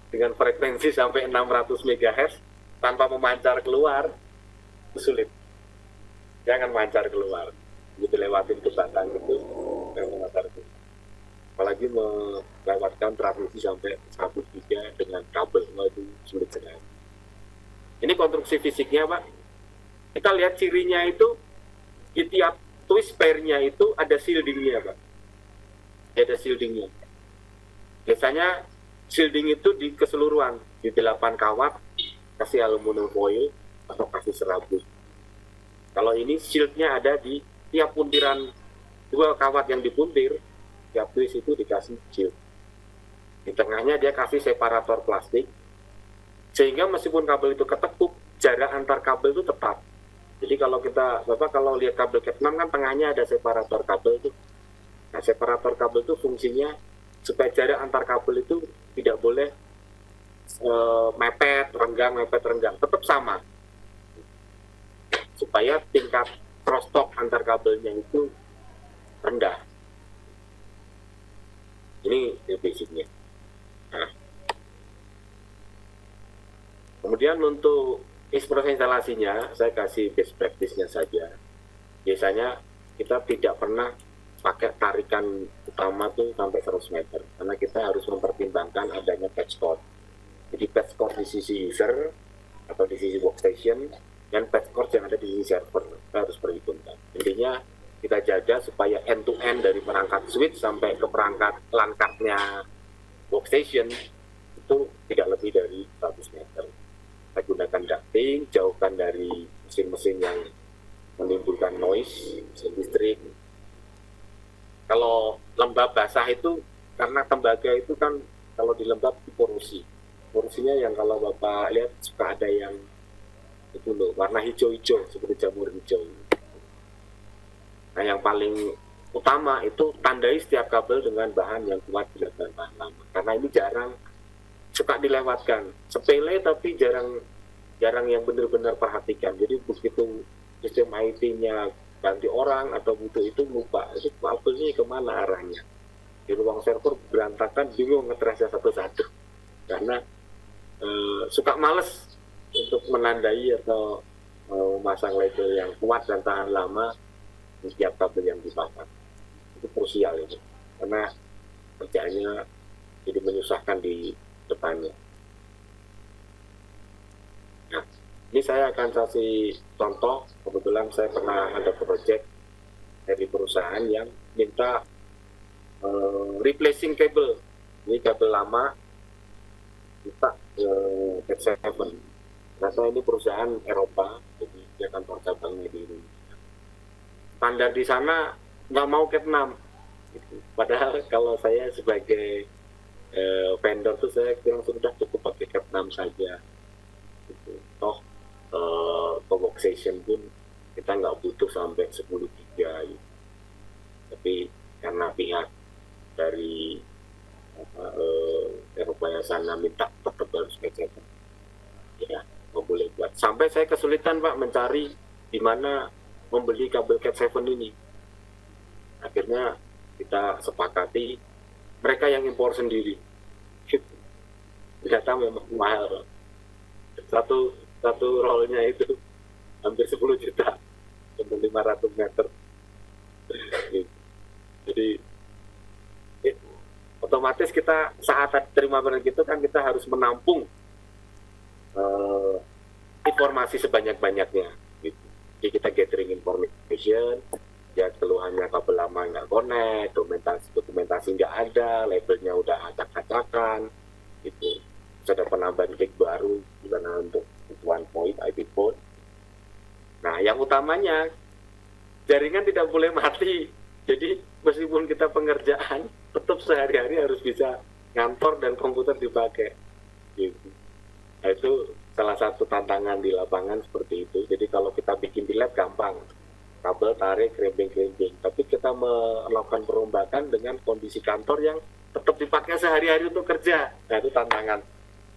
dengan frekuensi sampai 600 MHz tanpa memancar keluar, sulit. Jangan mancar keluar. Gitu lewatin ke batang itu, memancar keluar. Apalagi melewatkan transmisi sampai 100 giga dengan kabel, itu sulit sekali. Ini konstruksi fisiknya, Pak. Kita lihat cirinya itu, di tiap twist pair-nya itu ada shielding-nya, Pak. Ada shielding-nya. Biasanya shielding itu di keseluruhan, di 8 kawat, kasih aluminium foil, atau kasih serabut. Kalau ini shieldnya ada di tiap puntiran 2 kawat yang dipuntir, tiap twist itu dikasih shield. Di tengahnya dia kasih separator plastik, sehingga meskipun kabel itu ketekuk, jarak antar kabel itu tetap. Jadi kalau Bapak kalau lihat kabel Cat 6 kan tengahnya ada separator kabel itu. Nah, separator kabel itu fungsinya supaya jarak antar kabel itu tidak boleh mepet, renggang, tetap sama. Supaya tingkat crosstalk antar kabelnya itu rendah. Ini basicnya. Nah. Kemudian untuk proses instalasinya, saya kasih best practice-nya saja. Biasanya kita tidak pernah pakai tarikan utama tuh sampai 100 meter, karena kita harus mempertimbangkan adanya patch cord. Jadi patch cord di sisi user atau di sisi workstation, dan patch cord yang ada di sisi server, kita harus perhitungkan. Intinya kita jaga supaya end-to-end dari perangkat switch sampai ke perangkat LAN card-nya workstation itu tidak lebih dari 100 meter. Kita gunakan ducting, jauhkan dari mesin-mesin yang menimbulkan noise, mesin listrik. Kalau lembab basah itu, karena tembaga itu kan kalau di lembab itu porosi. Porosinya yang kalau Bapak lihat suka ada yang itu loh, warna hijau-hijau seperti jamur hijau. Nah, yang paling utama itu tandai setiap kabel dengan bahan yang kuat dan bahan lama. Karena ini jarang suka dilewatkan, sepele tapi jarang yang benar-benar perhatikan. Jadi begitu sistem IT-nya ganti orang atau butuh itu lupa, itu kabelnya kemana arahnya. Di ruang server berantakan, bingung ngetrasnya satu-satu. Karena suka males untuk menandai atau memasang label yang kuat dan tahan lama di setiap kabel yang dipasang. Itu krusial itu, karena kerjaannya jadi menyusahkan di depannya. Nah, ini saya akan kasih contoh. Kebetulan saya pernah ada project dari perusahaan yang minta replacing kabel. Ini kabel lama kita Cat 7. Ternyata ini perusahaan Eropa, jadi dia kantor cabangnya di Indonesia. Standar di sana nggak mau Cat 6. Gitu. Padahal kalau saya sebagai vendor tuh saya bilang sudah cukup pakai Cat 6 saja. Gitu. Toh co-workstation pun kita nggak butuh sampai 10 giga. Gitu. Tapi karena pihak dari Eropa yang sana minta tetap harus Cat 7, ya nggak boleh buat. Sampai saya kesulitan Pak mencari di mana membeli kabel Cat 7 ini. Akhirnya kita sepakati mereka yang impor sendiri. Ternyata memang mahal. Satu rollnya itu hampir 10 juta untuk 500 meter. Jadi otomatis kita saat terima barang gitu kan kita harus menampung informasi sebanyak-banyaknya. Gitu. Jadi kita gathering information, ya keluhannya kabel lama nggak connect, dokumentasi nggak ada, labelnya udah acak-acakan, gitu. Terus ada penambahan gig baru, karena untuk kebutuhan point, IP port. Nah, yang utamanya jaringan tidak boleh mati. Jadi meskipun kita pengerjaan, tetap sehari-hari harus bisa ngantor dan komputer dipakai. Gitu. Nah, itu salah satu tantangan di lapangan seperti itu. Jadi kalau kita bikin di lab gampang, kabel tarik, krimping. Tapi kita melakukan perombakan dengan kondisi kantor yang tetap dipakai sehari-hari untuk kerja. Nah, itu tantangan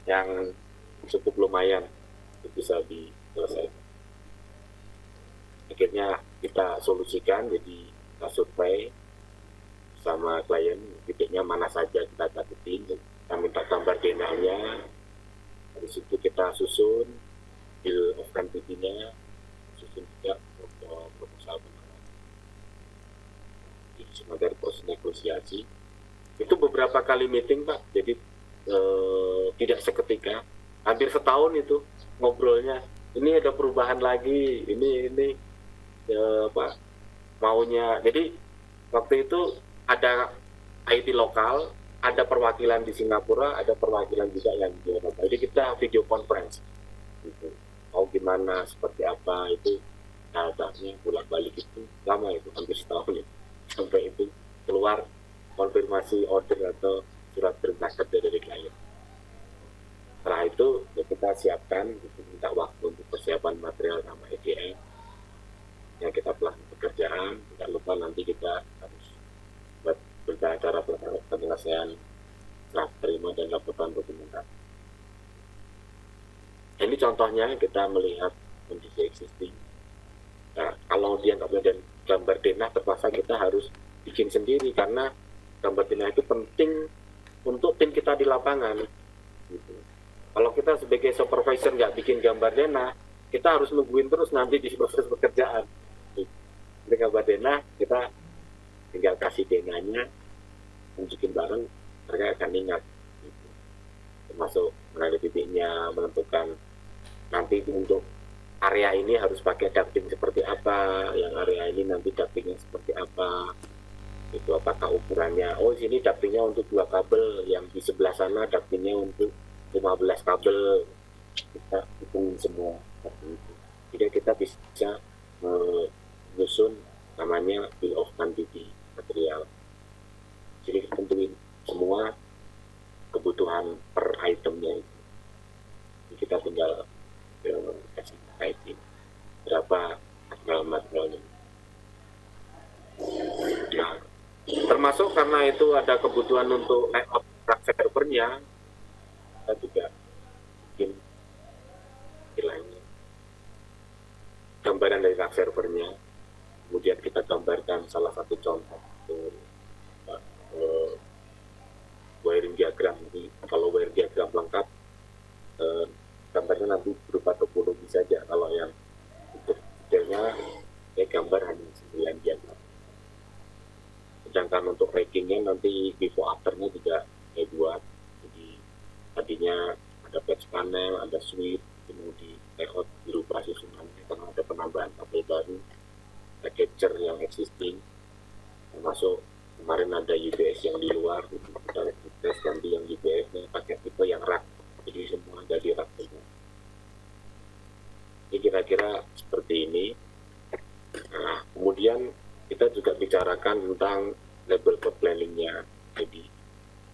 yang cukup lumayan bisa diselesaikan. Akhirnya kita solusikan, jadi kita survei sama klien titiknya mana saja kita dapetin, kita kita minta gambar denahnya, dari situ kita susun bill of quantity-nya, susun juga proposal penawaran. Jadi sebagai proses negosiasi itu beberapa kali meeting Pak, jadi tidak seketika, hampir setahun itu ngobrolnya, ini ada perubahan lagi, ini Pak maunya. Jadi waktu itu ada IT lokal, ada perwakilan di Singapura, ada perwakilan juga yang di Eropa. Jadi kita video conference gitu. Mau gimana, seperti apa, itu datanya bolak-balik itu lama, itu hampir setahun ya, sampai itu keluar konfirmasi order atau surat perintah kerja dari klien. Setelah itu ya kita siapkan, minta waktu untuk persiapan material sama EDM, yang kita pelajari pekerjaan. Tidak lupa nanti kita harus buat acara penyelesaian serah terima dan laporan dokumentasi. Ini contohnya kita melihat kondisi existing. Nah, kalau dia nggak punya gambar denah, terpaksa kita harus bikin sendiri, karena gambar denah itu penting untuk tim kita di lapangan. Gitu. Kalau kita sebagai supervisor nggak bikin gambar denah, kita harus nungguin terus nanti di proses pekerjaan. Jadi gambar denah, kita tinggal kasih denahnya, tunjukin bareng, mereka akan ingat. Gitu. Termasuk mengenai titiknya, menentukan nanti untuk area ini harus pakai ducting seperti apa, yang area ini nanti ductingnya seperti apa. Itu apakah ukurannya, oh sini ductingnya untuk 2 kabel, yang di sebelah sana ductingnya untuk 15 kabel, kita hitung semua seperti itu. Jadi kita bisa menyusun namanya bill of quantity material. Jadi tentuin semua kebutuhan per itemnya itu. Jadi kita tinggal kasih item berapa materialnya. Nah, termasuk karena itu ada kebutuhan untuk layout rack servernya, kita juga bikin istilahnya gambaran dari rack servernya. Kemudian kita gambarkan salah satu contoh wiring diagram. Jadi kalau wiring diagram lengkap, gambarnya nanti berupa topologi saja. Kalau yang untuk detailnya, gambar hanya 9 diagram. Sedangkan untuk rankingnya nanti before afternya juga buat. Jadi tadinya ada patch panel, ada switch, kemudian layout dirubah susunannya karena ada penambahan kabel baru, ada capture yang existing, termasuk kemarin ada UPS yang di luar, kita tes ganti yang UPS-nya pakai tipe yang rack, jadi semua jadi rack semua. Ini kira-kira seperti ini. Nah, kemudian kita juga bicarakan tentang level code planning-nya, jadi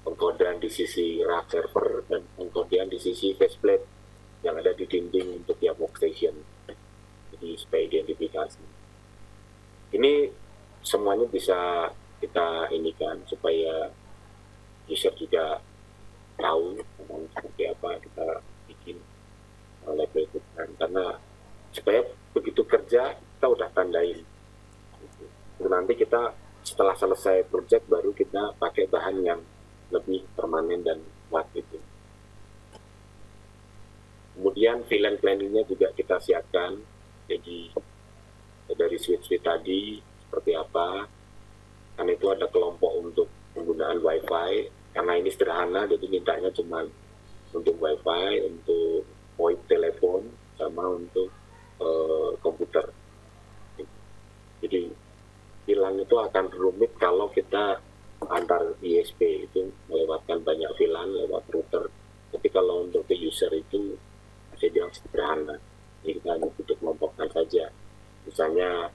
pengkodean di sisi rack server dan pengkodean di sisi faceplate yang ada di dinding untuk tiap workstation, jadi supaya identifikasi. Ini semuanya bisa kita inikan supaya user juga tahu seperti apa kita bikin level code, karena supaya begitu kerja kita udah tandain. Nanti kita setelah selesai project baru kita pakai bahan yang lebih permanen dan kuat itu. Kemudian VLAN planning-nya juga kita siapkan, jadi dari switch tadi seperti apa, kan itu ada kelompok untuk penggunaan WiFi, karena ini sederhana, jadi mintanya cuma untuk WiFi, untuk VoIP telepon, sama untuk komputer. Jadi VLAN itu akan rumit kalau kita antar ISP itu melewatkan banyak VLAN lewat router. Tapi kalau untuk ke user itu saya bilang sederhana, jadi kita hanya butuh kelompokkan saja. Misalnya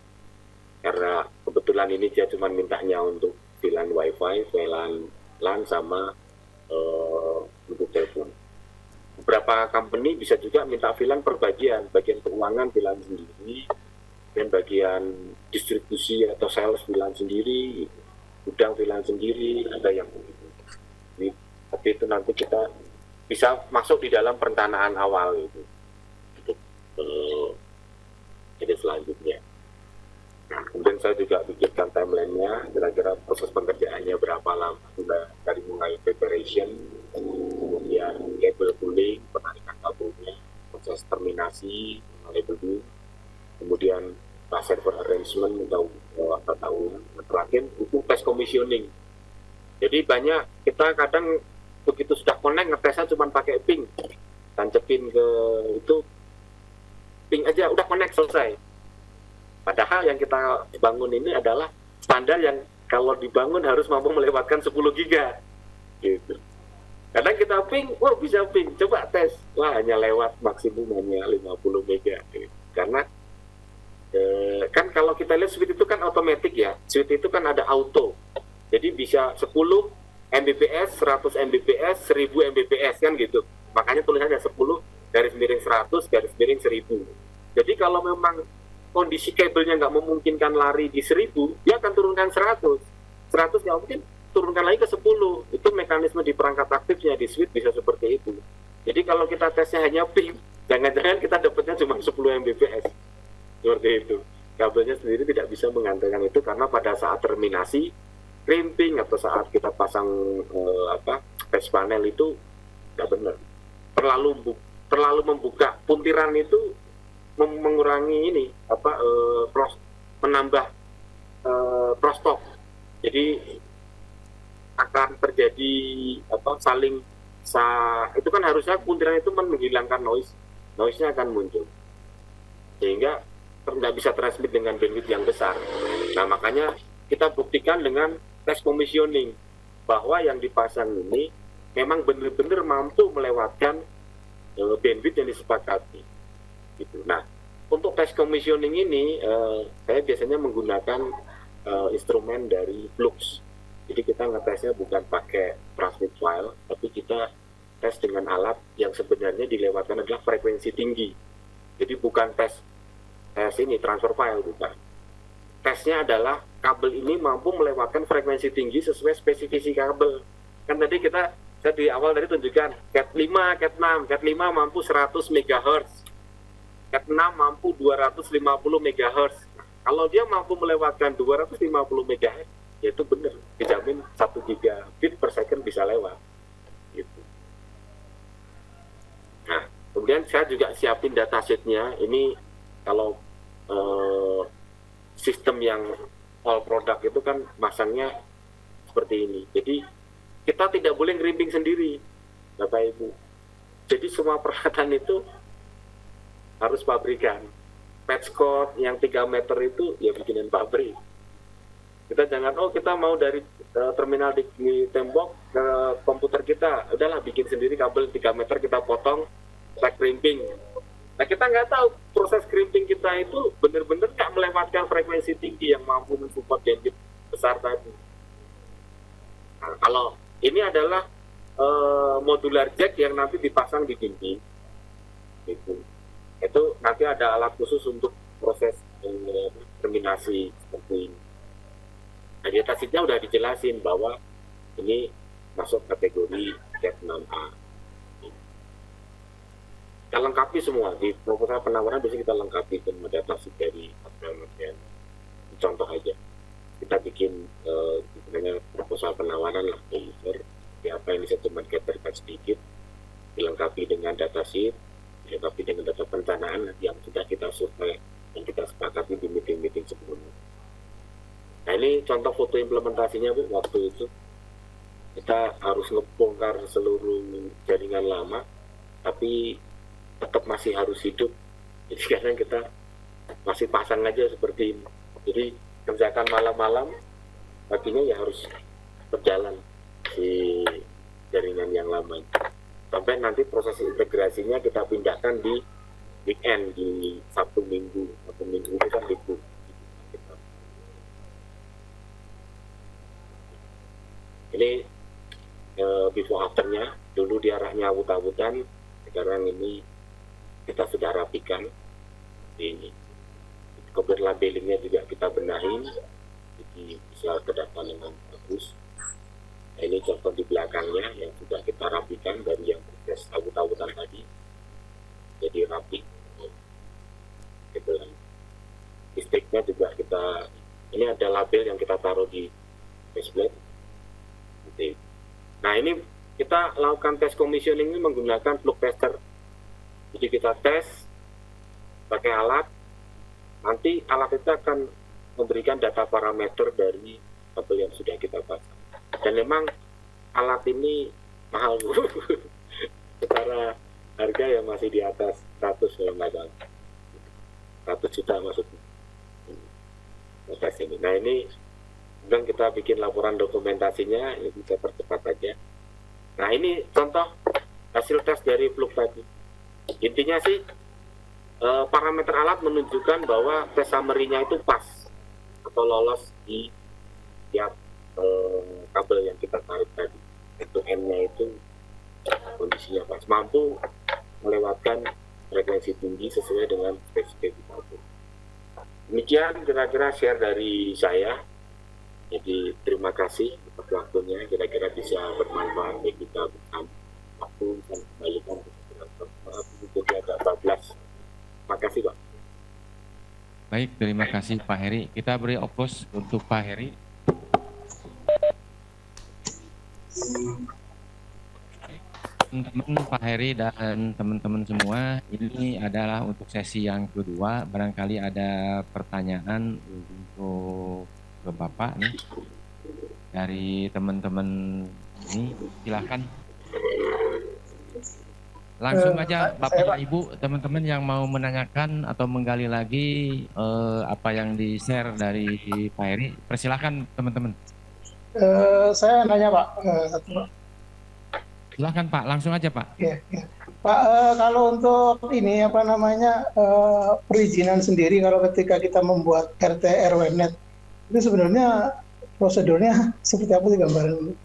karena kebetulan ini dia cuma mintanya untuk VLAN WiFi, VLAN LAN sama untuk telepon. Beberapa company bisa juga minta VLAN per bagian keuangan VLAN sendiri, dan bagian distribusi atau sales VLAN sendiri, gudang VLAN sendiri, ada yang begitu. Tapi itu nanti kita bisa masuk di dalam perencanaan awal itu untuk jadi selanjutnya. Nah, kemudian saya juga pikirkan timeline-nya, kira-kira proses pengerjaannya berapa lama, sudah dari mulai preparation kemudian kabel cooling, penarikan kabelnya, proses terminasi, labeling, kemudian server arrangement atau apa tahu, terakhir itu tes commissioning. Jadi banyak kita kadang begitu sudah connect ngetesnya cuma pakai ping, tancepin ke itu ping aja udah connect selesai. Padahal yang kita bangun ini adalah standar yang kalau dibangun harus mampu melewatkan 10 giga gitu. Kadang kita ping, wah bisa ping, coba tes, wah hanya lewat maksimum hanya 50 mega gitu. Karena kan kalau kita lihat switch itu kan otomatis ya, switch itu kan ada auto, jadi bisa 10 Mbps, 100 Mbps, 1000 Mbps kan gitu, makanya tulisannya 10 garis miring 100 garis miring 1000. Jadi kalau memang kondisi kabelnya nggak memungkinkan lari di 1000, dia akan turunkan 100 nggak mungkin turunkan lagi ke 10. Itu mekanisme di perangkat aktifnya di switch bisa seperti itu. Jadi kalau kita tesnya hanya ping, jangan-jangan kita dapatnya cuma 10 Mbps seperti itu. Kabelnya sendiri tidak bisa mengantarkan itu karena pada saat terminasi crimping atau saat kita pasang base panel itu tidak benar, terlalu membuka puntiran itu mengurangi ini menambah prostock, jadi akan terjadi itu kan harusnya puntiran itu menghilangkan noise-nya akan muncul sehingga tidak bisa transmit dengan bandwidth yang besar. Nah makanya kita buktikan dengan tes commissioning bahwa yang dipasang ini memang benar-benar mampu melewatkan bandwidth yang disepakati. Gitu. Nah untuk tes commissioning ini saya biasanya menggunakan instrumen dari Flux. Jadi kita ngetesnya bukan pakai transmit file, tapi kita tes dengan alat yang sebenarnya dilewatkan adalah frekuensi tinggi. Jadi bukan tes ini transfer file, bukan. Tesnya adalah kabel ini mampu melewatkan frekuensi tinggi sesuai spesifikasi kabel. Kan tadi saya di awal tadi tunjukkan Cat 5, Cat 6, Cat 5 mampu 100 MHz, Cat 6 mampu 250 MHz. Nah, kalau dia mampu melewatkan 250 MHz, ya itu benar, dijamin 1 gigabit per second bisa lewat. Gitu. Nah, kemudian saya juga siapin datasheet-nya. Ini kalau sistem yang all product itu kan masangnya seperti ini. Jadi kita tidak boleh ngerimping sendiri, Bapak Ibu. Jadi semua peralatan itu harus pabrikan. Patch cord yang 3 meter itu ya bikinan pabrik. Kita jangan, kita mau dari terminal di tembok ke komputer kita, udahlah bikin sendiri kabel 3 meter kita potong, kita crimping. Nah kita nggak tahu proses crimping kita itu benar-benar nggak melewatkan frekuensi tinggi yang mampu mensupport bandwidth besar tadi. Nah, kalau ini adalah modular jack yang nanti dipasang di dinding, itu nanti ada alat khusus untuk proses terminasi seperti ini. Nah di atas itu udah dijelasin bahwa ini masuk kategori Cat 6A. Kita lengkapi semua di proposal penawaran, biasanya kita lengkapi dengan data dari material. Contoh aja, kita bikin proposal penawaran lah ke user, apa yang bisa cuma caterkan sedikit, dilengkapi dengan data sheet, dilengkapi dengan data perencanaan yang sudah kita survei, yang kita sepakati di meeting-meeting sebelumnya. Nah ini contoh foto implementasinya Bu, waktu itu kita harus ngebongkar seluruh jaringan lama, tapi tetap masih harus hidup. Jadi sekarang kita masih pasang aja seperti ini. Jadi kerjakan malam-malam, paginya ya harus berjalan di jaringan yang lama. Sampai nanti proses integrasinya kita pindahkan di weekend, di Sabtu Minggu itu kan libur. Ini before afternya, dulu di arahnya awut-awutan, sekarang ini kita sudah rapikan. Ini cover labelingnya juga kita benahin, jadi bisa terdapat dengan bagus. Nah, ini contoh di belakangnya yang sudah kita rapikan dari yang proses awut-awutan tadi, jadi rapi. Listriknya juga kita, ini ada label yang kita taruh di faceplate. Nah ini kita lakukan tes commissioning ini menggunakan plug tester. Jadi kita tes pakai alat, nanti alat itu akan memberikan data parameter dari kabel yang sudah kita pasang. Dan memang alat ini mahal, secara harga ya masih di atas 100 kalau nggak salah, 100 juta maksudnya. Ini. Nah ini kemudian kita bikin laporan dokumentasinya, ini bisa percepat aja. Nah ini contoh hasil tes dari plug tadi. Intinya sih parameter alat menunjukkan bahwa tes summary-nya itu pas atau lolos di tiap kabel yang kita tarik tadi. Itu N-nya itu kondisinya pas, mampu melewatkan frekuensi tinggi sesuai dengan spesifikasi. Demikian kira-kira share dari saya. Jadi terima kasih atas waktunya, kira-kira bisa bermanfaat bagi kita bersama. Aku akan kembalikan jadi agak 14. Terima kasih Pak. Baik, terima kasih Pak Heri. Kita beri opus untuk Pak Heri. Teman-teman, Pak Heri dan teman-teman semua, ini adalah untuk sesi yang kedua. Barangkali ada pertanyaan untuk ke Bapak nih dari teman-teman ini, silahkan. Langsung aja Bapak Ibu, teman-teman yang mau menanyakan atau menggali lagi apa yang di-share dari Pak Heri, persilahkan teman-teman. Saya nanya Pak, Silahkan Pak, langsung aja Pak. ya. Pak, kalau untuk ini apa namanya perizinan sendiri, kalau ketika kita membuat RT RW-net itu sebenarnya prosedurnya seperti apa sih gambaran?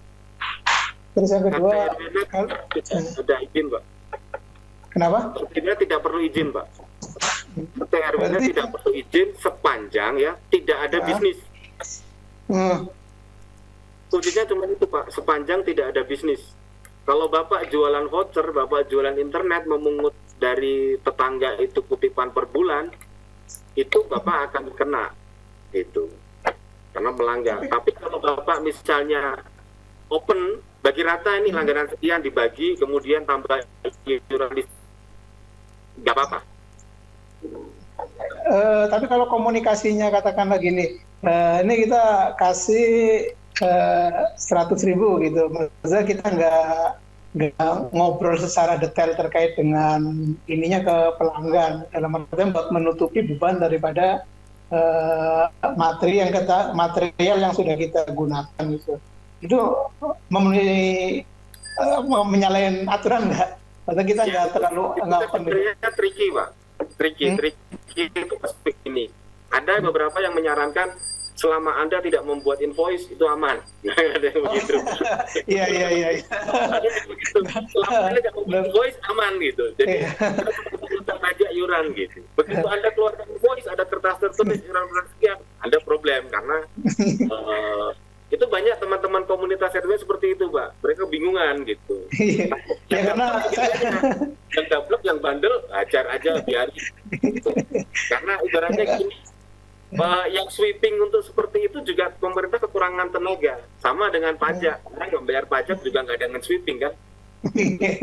Terus yang kedua, ada izin Pak. kenapa? Sebenarnya tidak perlu izin Pak. RT RW-nya tidak perlu izin sepanjang ya tidak ada bisnis. Kuncinya cuma itu Pak, sepanjang tidak ada bisnis. Kalau Bapak jualan voucher, Bapak jualan internet, memungut dari tetangga itu kutipan per bulan, itu Bapak akan kena itu, karena melanggar. Tapi kalau Bapak misalnya open, bagi rata ini langganan sekian dibagi, kemudian tambah iuran listrik, nggak apa-apa. Tapi kalau komunikasinya katakanlah gini, ini kita kasih 100.000 gitu, maksudnya kita nggak ngobrol secara detail terkait dengan ininya ke pelanggan, dalam artian buat menutupi beban daripada material yang sudah kita gunakan gitu. Itu memenuhi menyalahin aturan nggak? Atau kita nggak terlalu nggak sebenarnya tricky Pak, tricky itu pasti ini. Ada beberapa yang menyarankan selama Anda tidak membuat invoice itu aman. Ada yang begitu. Iya. Selama Anda tidak membuat invoice aman gitu. Jadi kita aja iuran gitu. Begitu Anda keluarkan invoice ada kertas tertulis iuran sekian, Anda problem karena itu banyak teman-teman komunitas RW seperti itu, Pak. Mereka bingungan gitu. Ya karena yang gablek, yang bandel, ajar aja biarin. Gitu. Karena ibaratnya gini, yang sweeping untuk seperti itu juga pemerintah kekurangan tenaga. Sama dengan pajak, karena membayar pajak juga nggak ada yang sweeping kan.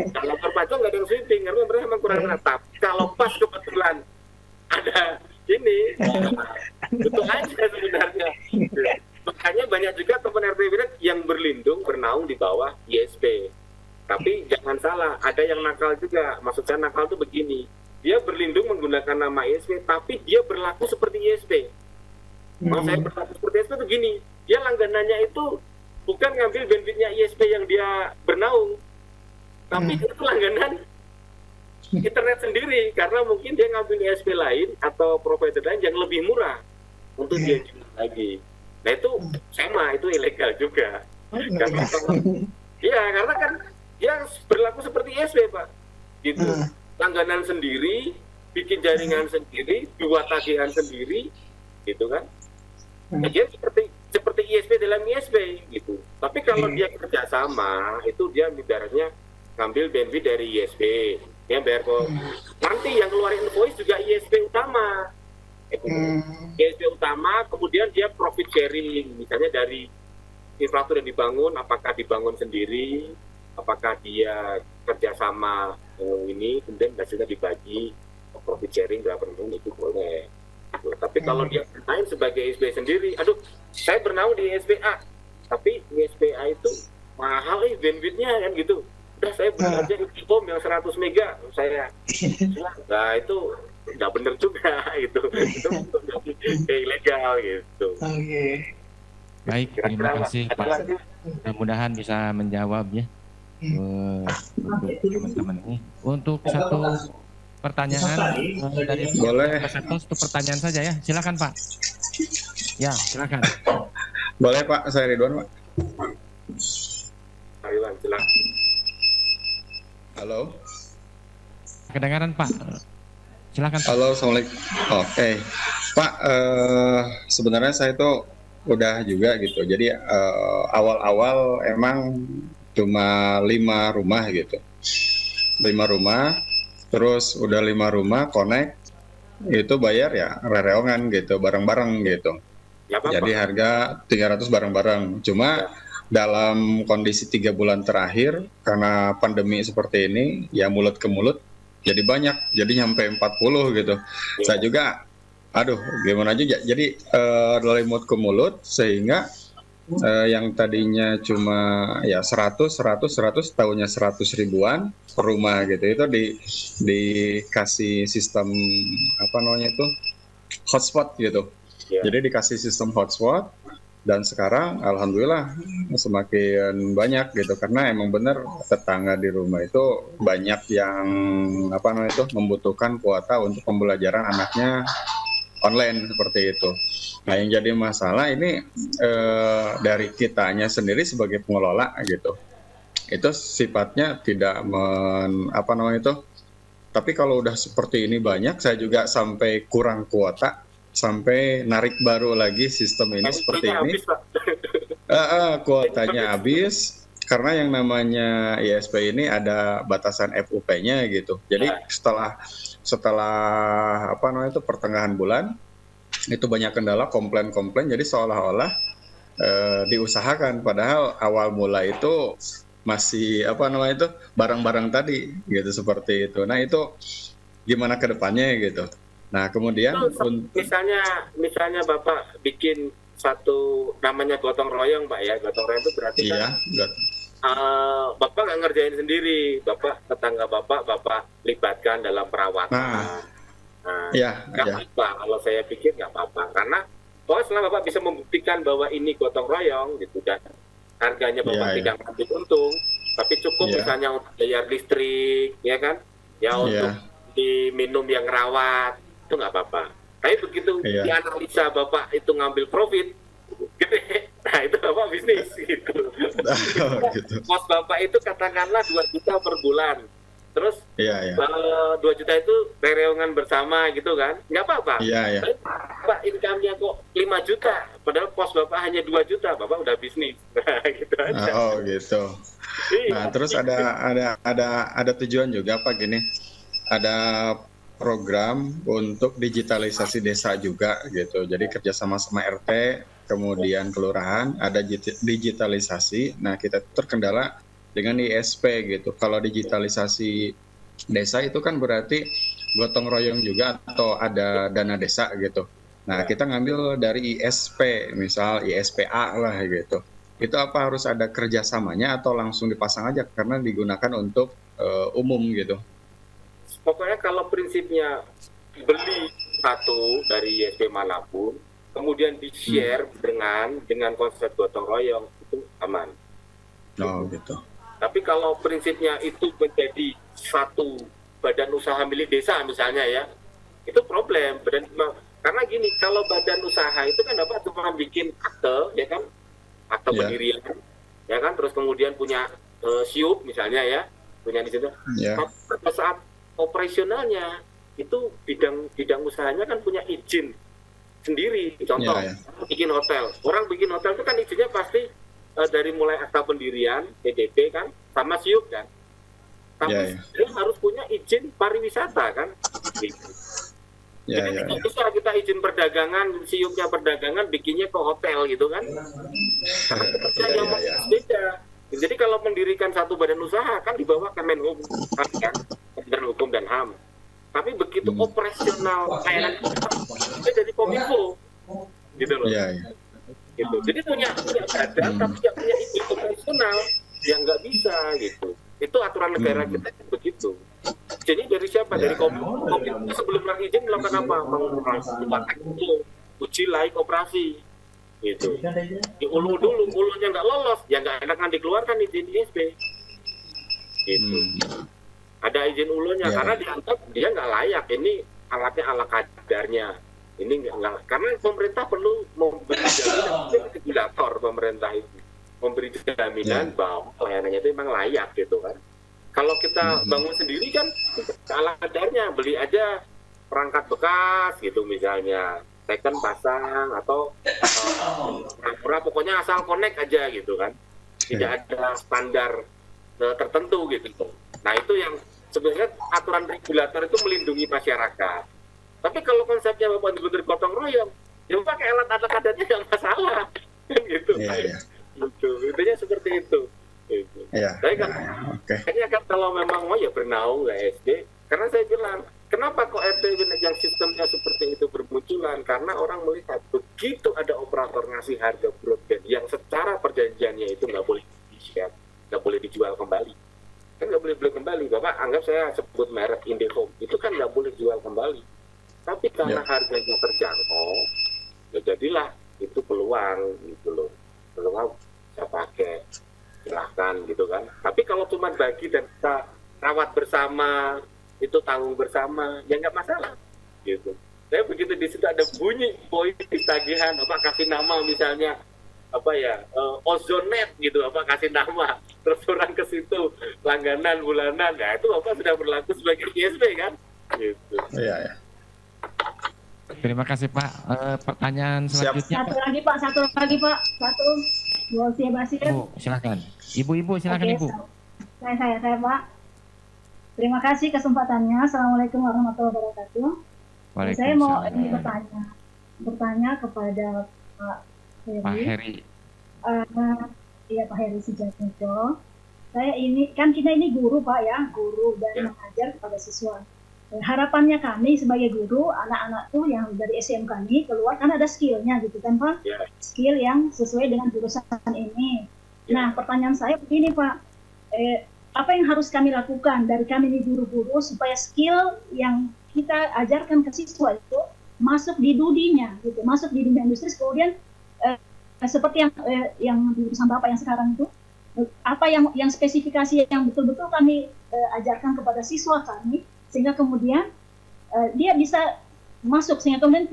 Kalau lapor pajak nggak ada yang sweeping, karena mereka memang kurang tenaga. Kalau pas kebetulan ada ini, itu aja sebenarnya. Makanya banyak juga teman RT yang berlindung, bernaung di bawah ISP. Tapi jangan salah, ada yang nakal juga. Maksud saya nakal itu begini, dia berlindung menggunakan nama ISP, tapi dia berlaku seperti ISP. Kalau saya berlaku seperti ISP itu gini, dia langganannya itu bukan ngambil benefitnya ISP yang dia bernaung, tapi itu langganan internet sendiri, karena mungkin dia ngambil ISP lain atau provider lain yang lebih murah untuk dia jual lagi. Nah itu sama, itu ilegal juga. Karena kan dia berlaku seperti ISP Pak, gitu. Langganan sendiri, bikin jaringan sendiri, buat tagihan sendiri, gitu kan? Dia seperti ISP dalam ISP, gitu. Tapi kalau dia kerjasama, itu dia ibaratnya ngambil benefit dari ISP, yang bayar nanti yang keluarin invoice juga ISP utama. ISP utama, kemudian dia profit sharing, misalnya dari infrastruktur yang dibangun, apakah dibangun sendiri apakah dia kerjasama ini kemudian hasilnya dibagi profit sharing berapa itu boleh. Tapi kalau dia main sebagai SBA sendiri, aduh saya bernaung di SBA, tapi di SBA itu mahal bandwidthnya kan gitu. Udah saya beli aja Home yang 100 mega saya. Nah itu nggak bener juga itu ilegal gitu. Oke. Baik, terima kasih Pak. Mudah-mudahan bisa menjawab ya untuk teman-teman ini. Untuk satu pertanyaan dari boleh. Satu pertanyaan saja ya. Silakan Pak. Ya, silakan. Boleh Pak, saya Ridwan Pak. Ridwan, silakan. Halo. Kedengaran Pak. Silakan. Halo, assalamualaikum. Oke, Pak. Sebenarnya saya itu udah juga gitu. Jadi awal-awal emang cuma 5 rumah gitu. 5 rumah. Terus udah 5 rumah connect itu bayar ya rereongan gitu, bareng-bareng gitu. Ya, jadi harga 300 bareng-bareng. Cuma dalam kondisi 3 bulan terakhir karena pandemi seperti ini ya mulut ke mulut jadi banyak, jadi nyampe 40 gitu. Saya juga aduh gimana aja jadi dari mulut ke mulut sehingga yang tadinya cuma ya 100 tahunnya 100 ribuan per rumah gitu itu dikasih sistem apa namanya itu hotspot gitu. Jadi dikasih sistem hotspot dan sekarang alhamdulillah semakin banyak gitu karena emang bener tetangga di rumah itu banyak yang apa namanya itu membutuhkan kuota untuk pembelajaran anaknya online seperti itu. Nah yang jadi masalah ini dari kitanya sendiri sebagai pengelola gitu, itu sifatnya tidak apa namanya itu. Tapi kalau udah seperti ini banyak, saya juga sampai kurang kuota, sampai narik baru lagi sistem ini seperti ini. Kuotanya habis karena yang namanya ISP ini ada batasan FUP-nya gitu. Jadi setelah apa namanya itu pertengahan bulan itu banyak kendala komplain jadi seolah-olah diusahakan padahal awal mula itu masih apa namanya itu barang-barang tadi gitu seperti itu. Nah itu gimana ke depannya gitu. Nah kemudian misalnya Bapak bikin satu namanya gotong royong Pak ya, gotong royong itu berarti iya, kan Bapak nggak ngerjain sendiri, tetangga Bapak libatkan dalam perawatan. Nggak apa-apa, kalau saya pikir nggak apa-apa, karena selama Bapak bisa membuktikan bahwa ini gotong royong gitu dan harganya Bapak tidak ambil untung, tapi cukup misalnya untuk bayar listrik, ya kan, untuk diminum yang rawat, itu nggak apa-apa. Tapi begitu dianalisa Bapak itu ngambil profit gede, nah itu Bapak bisnis gitu. Kos Bapak itu katakanlah 2 juta per bulan. Terus 2 juta itu rereongan bersama gitu kan, nggak apa-apa. Pak income-nya kok 5 juta, padahal pos Bapak hanya 2 juta, Bapak udah bisnis. Gitu aja. Oh gitu. Nah terus ada tujuan juga Pak gini, ada program untuk digitalisasi desa juga gitu. Jadi kerjasama sama RT, kemudian kelurahan, ada digitalisasi. Nah kita terkendala dengan ISP gitu. Kalau digitalisasi desa itu kan berarti gotong royong juga atau ada dana desa gitu. Nah kita ngambil dari ISP, misal ISPA lah gitu. Itu apa harus ada kerjasamanya atau langsung dipasang aja karena digunakan untuk umum gitu? Pokoknya kalau prinsipnya beli satu dari ISP manapun, kemudian di-share dengan konsep gotong royong itu aman. Oh gitu. Tapi kalau prinsipnya itu menjadi satu badan usaha milik desa misalnya ya, itu problem. Karena gini, kalau badan usaha itu kan dapat cuma bikin akte, ya kan, akte pendirian, ya kan, terus kemudian punya SIUP misalnya ya, punya di situ. Tapi pada saat operasionalnya itu bidang usahanya kan punya izin sendiri. Contoh, bikin hotel. Orang bikin hotel itu kan izinnya pasti dari mulai akta pendirian, PDP kan, sama SIUP kan. Tapi dia harus punya izin pariwisata kan. Jadi tidak bisa kita izin perdagangan, SIUP-nya perdagangan, bikinnya ke hotel gitu kan. Yang beda. Jadi kalau mendirikan satu badan usaha kan di bawah Kemenhub, kan, Kementerian Hukum dan HAM. Tapi begitu operasional layanan itu dari Kominfo, gitu loh. Gitu. Jadi punya badan tapi yang punya izin operasional yang nggak bisa gitu. Itu aturan negara kita begitu. Jadi dari siapa? Dari Kominfo. Kominfo sebelum izin melakukan apa? Melakukan uji laik operasi. Gitu. Di ulu dulu, ulunya nggak lolos, ya nggak enakan dikeluarkan izin ISP. Gitu. Ada izin ulunya karena dianggap dia nggak layak. Ini alatnya ala kadarnya. Ini nggak, karena pemerintah perlu memberi jaminan, regulator pemerintah itu memberi jaminan bahwa pelayanannya itu memang layak gitu kan. Kalau kita bangun sendiri kan ala kadarnya, beli aja perangkat bekas gitu misalnya. Second pasang atau pokoknya asal connect aja gitu kan, tidak ada standar tertentu gitu. Nah itu yang sebenarnya aturan regulator itu melindungi masyarakat. Tapi kalau konsepnya Bapak Gubernur gotong royong, ya pakai alat-alat kadarnya nggak masalah, gitu. Gitu. Intinya seperti itu. Gitu. Saya kan, kayaknya kan kalau memang mau ya bernaung SD, karena saya bilang kenapa kok RT yang sistemnya seperti itu bermunculan? Karena orang melihat begitu ada operator ngasih harga broadband yang secara perjanjiannya itu nggak boleh di-share, nggak boleh dijual kembali. Kan nggak boleh beli kembali. Bapak anggap saya sebut merek IndiHome, itu kan nggak boleh jual kembali. Tapi karena harganya terjangkau, ya jadilah itu peluang gitu loh. Peluang saya pakai, silahkan gitu kan. Tapi kalau cuma bagi dan kita rawat bersama, itu tanggung bersama, ya nggak masalah gitu. Saya begitu di situ ada bunyi poin tagihan, apa kasih nama misalnya apa ya Ozonet gitu, apa kasih nama, terus orang ke situ langganan bulanan, ya itu apa sudah berlaku sebagai ISP kan gitu. Iya. Terima kasih Pak. Pertanyaan selanjutnya. Satu lagi Pak. Boleh Basir. Bu, silakan. Ibu, silakan. Ibu. Saya Pak. Terima kasih kesempatannya. Assalamualaikum warahmatullahi wabarakatuh. Saya mau bertanya kepada Pak Heri. Iya Pak Heri Sujatmiko. Kita ini guru Pak ya, guru dan mengajar kepada siswa. Harapannya kami sebagai guru, anak-anak tuh yang dari SMK ini keluar kan ada skillnya gitu kan Pak, skill yang sesuai dengan jurusan ini. Nah pertanyaan saya begini Pak, apa yang harus kami lakukan dari kami ini guru-guru supaya skill yang kita ajarkan ke siswa itu masuk di dunia gitu, masuk di dunia industri, kemudian seperti yang di jurusan Bapak yang sekarang itu, apa yang spesifikasi yang betul-betul kami ajarkan kepada siswa kami, sehingga kemudian dia bisa masuk, sehingga kemudian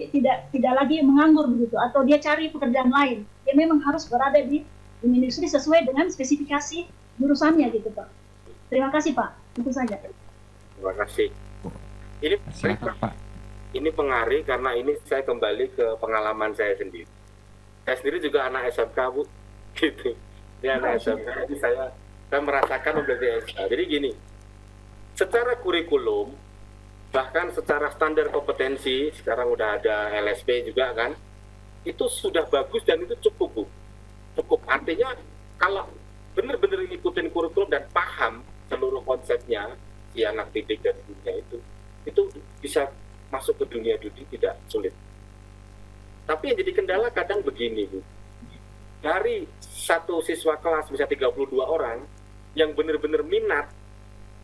tidak lagi menganggur begitu, atau dia cari pekerjaan lain. Dia memang harus berada di industri sesuai dengan spesifikasi jurusannya gitu Pak. Terima kasih Pak, itu saja. Terima kasih. Ini Pak. Ini pengaruh karena ini saya kembali ke pengalaman saya sendiri. Saya sendiri juga anak SMK Bu, gitu. Ini anak SMK, jadi saya merasakan membeli SMK. Jadi gini. Secara kurikulum, bahkan secara standar kompetensi, sekarang udah ada LSP juga kan, itu sudah bagus dan itu cukup Bu. Cukup, artinya kalau benar-benar ngikutin kurikulum dan paham seluruh konsepnya, si anak didik dan dunia itu bisa masuk ke dunia tidak sulit. Tapi yang jadi kendala kadang begini Bu, dari satu siswa kelas bisa 32 orang, yang benar-benar minat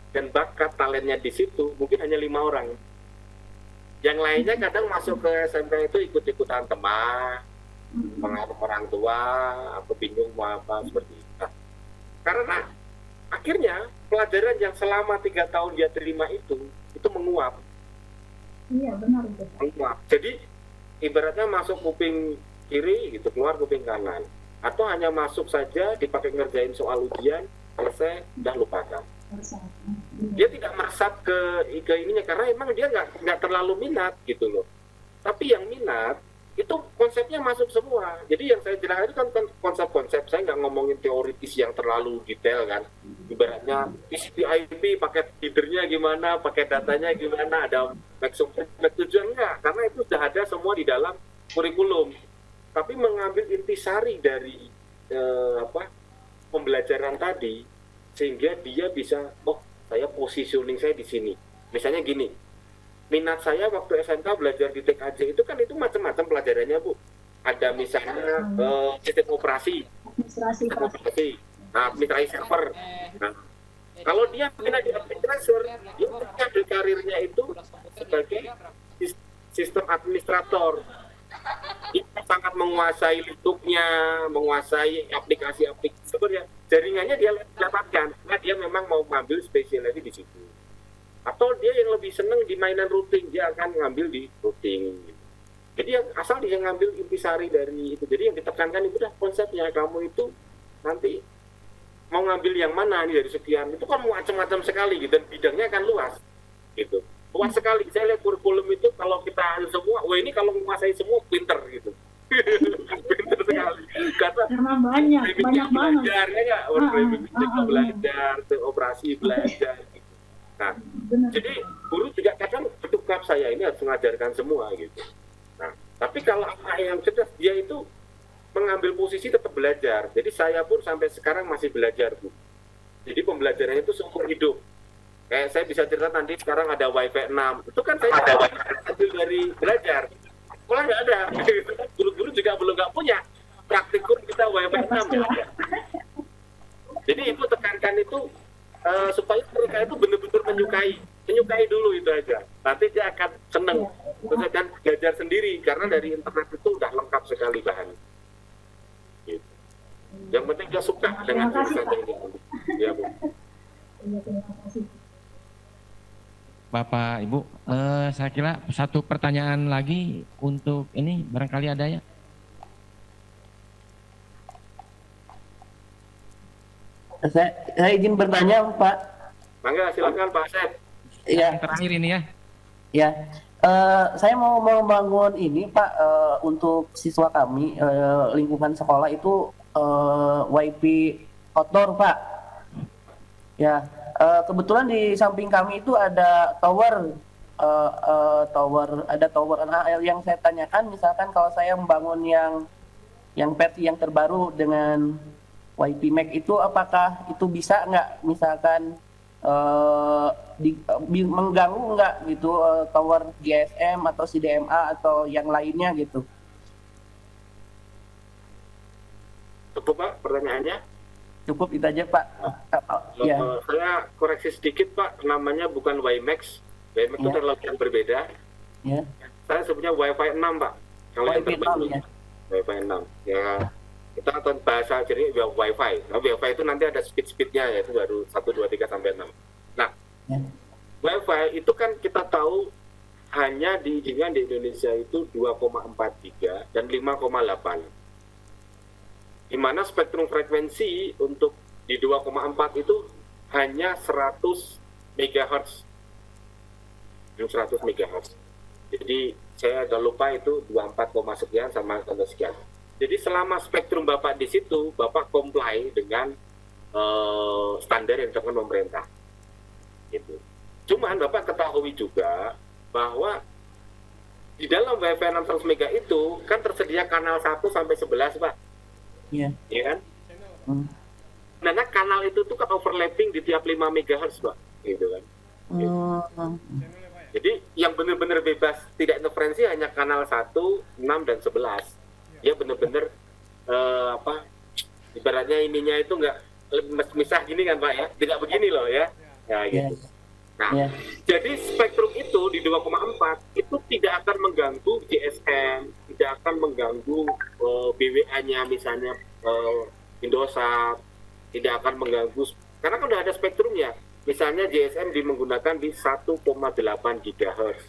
dan bakat talentnya di situ mungkin hanya 5 orang. Yang lainnya kadang masuk ke SMK itu ikut-ikutan teman, pengaruh orang tua, atau bingung mau apa seperti itu. Nah, karena akhirnya pelajaran yang selama 3 tahun dia terima itu menguap. Iya benar itu. Menguap. Jadi ibaratnya masuk kuping kiri gitu, keluar kuping kanan. Atau hanya masuk saja dipakai ngerjain soal ujian, selesai, udah lupakan. Dia tidak meresap ke ininya karena emang dia nggak terlalu minat gitu loh. Tapi yang minat itu konsepnya masuk semua. Jadi yang saya jelaskan itu kan konsep-konsep, saya nggak ngomongin teoritis yang terlalu detail kan. Ibaratnya TCP/IP paket feedernya gimana, paket datanya gimana, ada maximum tujuan enggak, karena itu sudah ada semua di dalam kurikulum. Tapi mengambil intisari dari pembelajaran tadi, sehingga dia bisa, oh saya positioning saya di sini. Misalnya gini, minat saya waktu SMK belajar di TKJ itu kan itu macam-macam pelajarannya Bu. Ada misalnya sistem operasi, administrasi server. Nah, kalau dia minat di administrator, dia ada karirnya itu sebagai sistem administrator. Dia sangat menguasai Linuxnya, menguasai aplikasi-aplikasi. Sebenarnya jaringannya dia dapatkan, karena dia memang mau mengambil spesialnya di situ. Atau dia yang lebih senang di mainan routing, dia akan ngambil di routing. Jadi yang asal dia ngambil intisari dari itu. Jadi yang ditekankan itu dah konsepnya, kamu itu nanti mau ngambil yang mana nih dari sekian. Itu kan macam-macam sekali gitu, dan bidangnya akan luas gitu. Luas sekali. Saya lihat kurikulum itu kalau kita semua, wah ini kalau menguasai semua pinter gitu. Pinter sekali. Karena banyak banget. Belajarnya ya, belajar, operasi belajar. Nah, jadi guru juga kadang bertukar saya ini harus mengajarkan semua gitu. Nah, tapi kalau anak yang cerdas, dia itu mengambil posisi tetap belajar. Jadi saya pun sampai sekarang masih belajar, Bu. Jadi pembelajarannya itu seumur hidup. Kayak saya bisa cerita nanti sekarang ada Wi-Fi 6. Itu kan saya ambil dari belajar. Sekolah nggak ada. Guru-guru juga belum nggak punya. Praktikum kita Wi-Fi 6 nggak ada. Jadi itu tekankan itu supaya mereka itu benar-benar menyukai dulu itu aja. Nanti dia akan seneng. Terus akan belajar sendiri karena dari internet itu udah lengkap sekali bahan. Gitu. Yang penting dia suka dengan jurusan ini. Ya, Bu. Terima kasih. Bapak, Ibu, saya kira satu pertanyaan lagi untuk ini barangkali ada ya. Saya izin bertanya, Pak. Mangga, silakan Pak Asep. Ya. Yang terakhir ini ya. Ya. Saya mau membangun ini, Pak, untuk siswa kami lingkungan sekolah itu WiFi outdoor, Pak. Ya. Kebetulan di samping kami itu ada tower. Ada tower. Nah, yang saya tanyakan, misalkan kalau saya membangun yang versi yang terbaru dengan WiFi Mac itu, apakah itu bisa nggak misalkan mengganggu nggak gitu tower GSM atau CDMA atau yang lainnya gitu? Cukup Pak pertanyaannya? Cukup itu aja Pak. Ya. Saya koreksi sedikit Pak, namanya bukan WiMAX. WiMAX itu teknologi yang berbeda. Ya. Saya sebutnya Wi-Fi 6 Pak. Kalau yang terbaru ya. Wi-Fi 6. Ya. Kita akan bahasa jadi Wi-Fi. Nah, Wi-Fi itu nanti ada speed-speednya, yaitu baru 1, 2, 3, sampai 6. Nah, Wi-Fi itu kan kita tahu hanya diizinkan di Indonesia itu 2,4 giga dan 5,8. Di mana spektrum frekuensi untuk di 2,4 itu hanya 100 MHz. 100 MHz. Jadi saya agak lupa itu 24, sekian sama sekian. Jadi selama spektrum Bapak di situ, Bapak comply dengan standar yang ditetapkan pemerintah. Gitu. Cuman Bapak ketahui juga bahwa di dalam Wi-Fi 600 MB itu kan tersedia kanal 1 sampai 11, Pak. Iya. Iya kan? Nah, kanal itu tuh kan overlapping di tiap 5 MHz, Pak. Gitu kan. Gitu. Jadi yang benar-benar bebas tidak interferensi hanya kanal 1, 6 dan 11. Dia benar-benar ibaratnya ininya itu nggak misah gini kan Pak ya, tidak begini loh ya, ya gitu. Nah, jadi spektrum itu di 2,4 itu tidak akan mengganggu GSM, tidak akan mengganggu BWA-nya misalnya Indosat, tidak akan mengganggu karena kan udah ada spektrumnya. Misalnya GSM menggunakan di 1,8 GHz,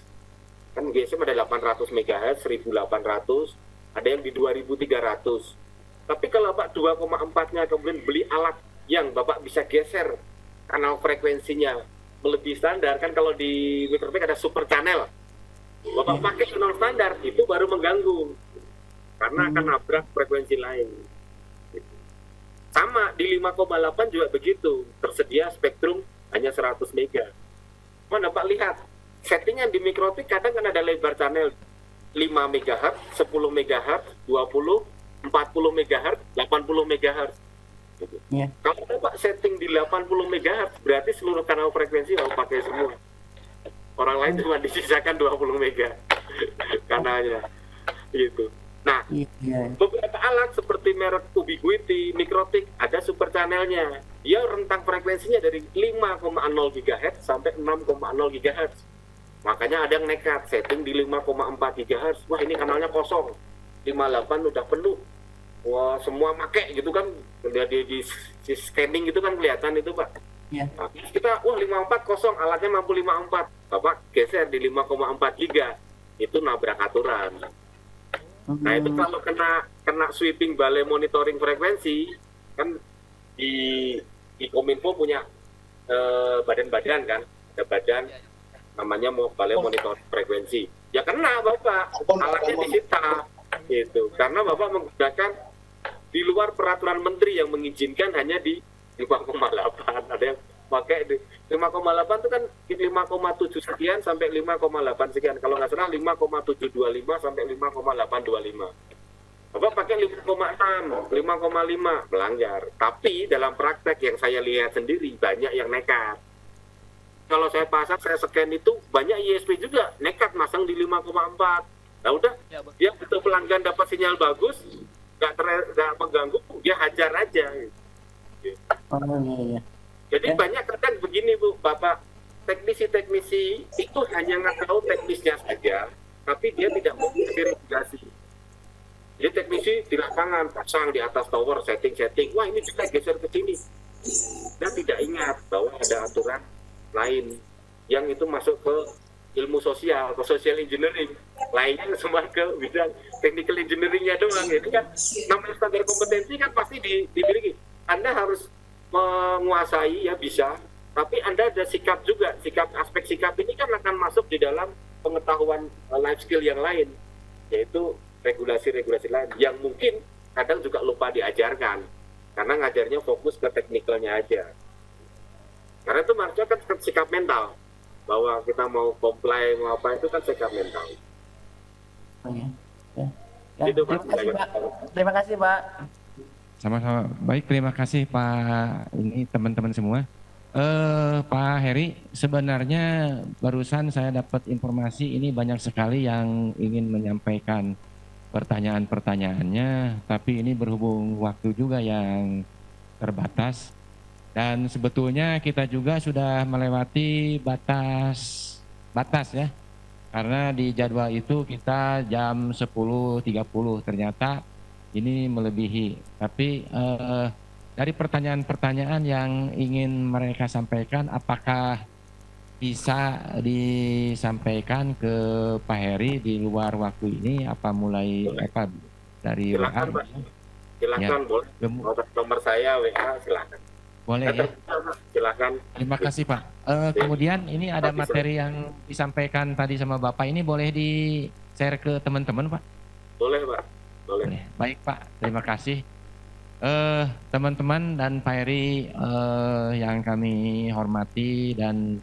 kan GSM ada 800 MHz, 1800. Ada yang di 2300. Tapi kalau Bapak 2,4-nya kemudian beli alat yang Bapak bisa geser kanal frekuensinya melebihi standar, kan kalau di Metropack ada super channel. Bapak pakai channel standar, itu baru mengganggu. Karena akan nabrak frekuensi lain. Sama, di 5,8 juga begitu. Tersedia spektrum hanya 100 MB. Mana Bapak lihat, settingan di Mikrotik kadang kan ada lebar channel 5 MHz, 10 MHz, 20, 40 MHz, 80 MHz. Gitu. Yeah. Kalau Bapak setting di 80 MHz, berarti seluruh kanal frekuensi Bapak pakai semua. Orang lain cuma disisakan 20 mega kanalnya. Gitu. Nah, beberapa alat seperti merek Ubiquiti, Mikrotik, ada super channelnya. Dia rentang frekuensinya dari 5,0 GHz sampai 6,0 GHz. Makanya ada yang nekat, setting di 5,4 GHz. Wah, ini kanalnya kosong. 58 udah penuh. Wah, semua make gitu kan. Di scanning itu kan kelihatan itu, Pak. Yeah. Nah, kita, 54 kosong, alatnya mampu 54. Bapak geser di 5,4 giga. Itu nabrak aturan. Nah itu kalau kena sweeping balai monitoring frekuensi, kan di Kominfo punya badan-badan kan, ada badan namanya balai monitoring frekuensi. Ya kena Bapak, alatnya disita, gitu. Karena Bapak menggunakan di luar peraturan menteri yang mengizinkan hanya di 5,8. Ada yang pakai di 5,8 itu kan 5,7 sekian sampai 5,8 sekian. Kalau nggak salah 5,725 sampai 5,825. Bapak pakai 5,6, 5,5 melanggar. Tapi dalam praktek yang saya lihat sendiri banyak yang nekat. Kalau saya pasang, saya scan itu banyak ISP juga nekat masang di 5,4. Nah udah, dia betul pelanggan dapat sinyal bagus, nggak mengganggu, dia hajar aja. Oh iya. Jadi banyak kadang begini Bu, Bapak, teknisi-teknisi itu hanya nggak tahu teknisnya saja, tapi dia tidak mau verifikasi. Jadi teknisi di lapangan pasang di atas tower setting, wah ini bisa geser ke sini. Dia tidak ingat bahwa ada aturan lain yang itu masuk ke ilmu sosial, ke social engineering, lainnya semua ke bidang technical engineeringnya doang. Itu kan namanya standar kompetensi kan pasti dimiliki. Anda harus menguasai ya bisa, tapi Anda ada sikap juga, aspek sikap ini kan akan masuk di dalam pengetahuan life skill yang lain, yaitu regulasi-regulasi lain yang mungkin kadang juga lupa diajarkan karena ngajarnya fokus ke teknikalnya aja. Karena itu maksudnya kan sikap mental bahwa kita mau comply mau apa itu kan sikap mental. Itu terima kasih Pak. Sama-sama. Baik, terima kasih Pak ini teman-teman semua. Pak Heri, sebenarnya barusan saya dapat informasi ini banyak sekali yang ingin menyampaikan pertanyaan-pertanyaannya, tapi ini berhubung waktu juga yang terbatas dan sebetulnya kita juga sudah melewati batas ya. Karena di jadwal itu kita jam 10.30 ternyata ini melebihi, tapi dari pertanyaan-pertanyaan yang ingin mereka sampaikan, apakah bisa disampaikan ke Pak Heri di luar waktu ini? Apa mulai apa dari silakan, WA? Silakan ya. Boleh. Nomor saya WA silakan. Boleh ya. Silakan. Terima kasih Pak. Kemudian ini ada materi yang disampaikan tadi sama Bapak ini boleh di share ke teman-teman Pak? Boleh Pak. Boleh. Baik Pak, terima kasih. Teman-teman dan Pak Heri yang kami hormati dan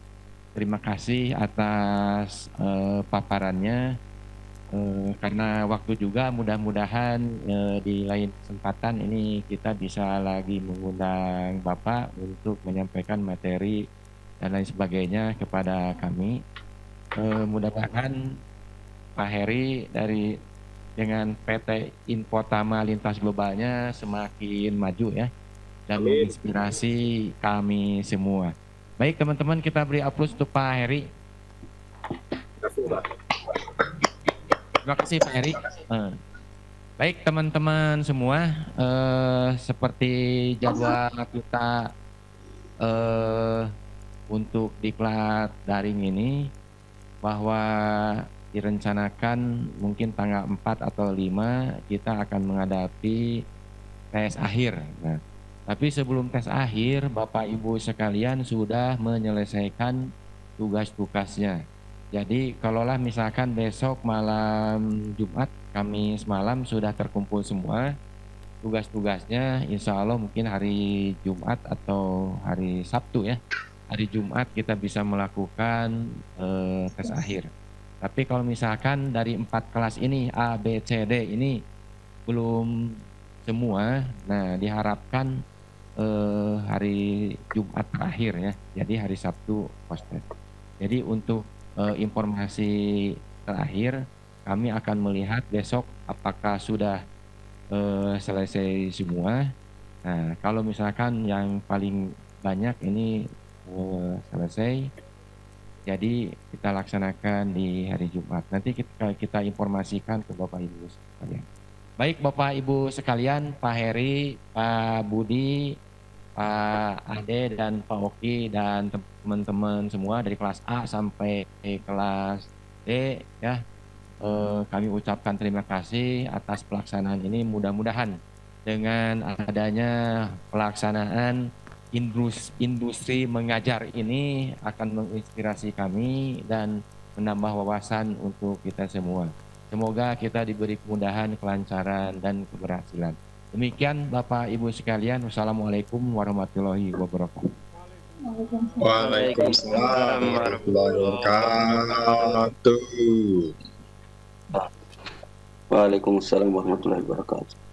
terima kasih atas paparannya. Karena waktu juga mudah-mudahan di lain kesempatan ini kita bisa lagi mengundang Bapak untuk menyampaikan materi dan lain sebagainya kepada kami. Mudah-mudahan Pak Heri dengan PT Infotama Lintas Globalnya semakin maju ya dan menginspirasi kami semua. Baik teman-teman, kita beri aplaus untuk Pak Heri. Terima kasih Pak Heri. Baik teman-teman semua, seperti jadwal kita untuk diklat daring ini bahwa direncanakan mungkin tanggal 4 atau 5 kita akan menghadapi tes akhir. Nah, tapi sebelum tes akhir, Bapak Ibu sekalian sudah menyelesaikan tugas-tugasnya. Jadi kalaulah misalkan besok malam Jumat, Kamis malam sudah terkumpul semua tugas-tugasnya, insya Allah mungkin hari Jumat atau hari Sabtu ya. Hari Jumat kita bisa melakukan tes akhir. Tapi kalau misalkan dari 4 kelas ini A, B, C, D ini belum semua, nah diharapkan hari Jumat terakhir ya, jadi hari Sabtu posted. Jadi untuk informasi terakhir kami akan melihat besok apakah sudah selesai semua. Nah, kalau misalkan yang paling banyak ini selesai, jadi kita laksanakan di hari Jumat. Nanti kita informasikan ke Bapak Ibu sekalian. Baik Bapak Ibu sekalian, Pak Heri, Pak Budi, Pak Ade dan Pak Oki dan teman-teman semua dari kelas A sampai kelas D ya, kami ucapkan terima kasih atas pelaksanaan ini. Mudah-mudahan dengan adanya pelaksanaan industri mengajar ini akan menginspirasi kami dan menambah wawasan untuk kita semua. Semoga kita diberi kemudahan, kelancaran, dan keberhasilan. Demikian Bapak Ibu sekalian, wassalamualaikum warahmatullahi wabarakatuh. Waalaikumsalam warahmatullahi wabarakatuh. Waalaikumsalam warahmatullahi wabarakatuh.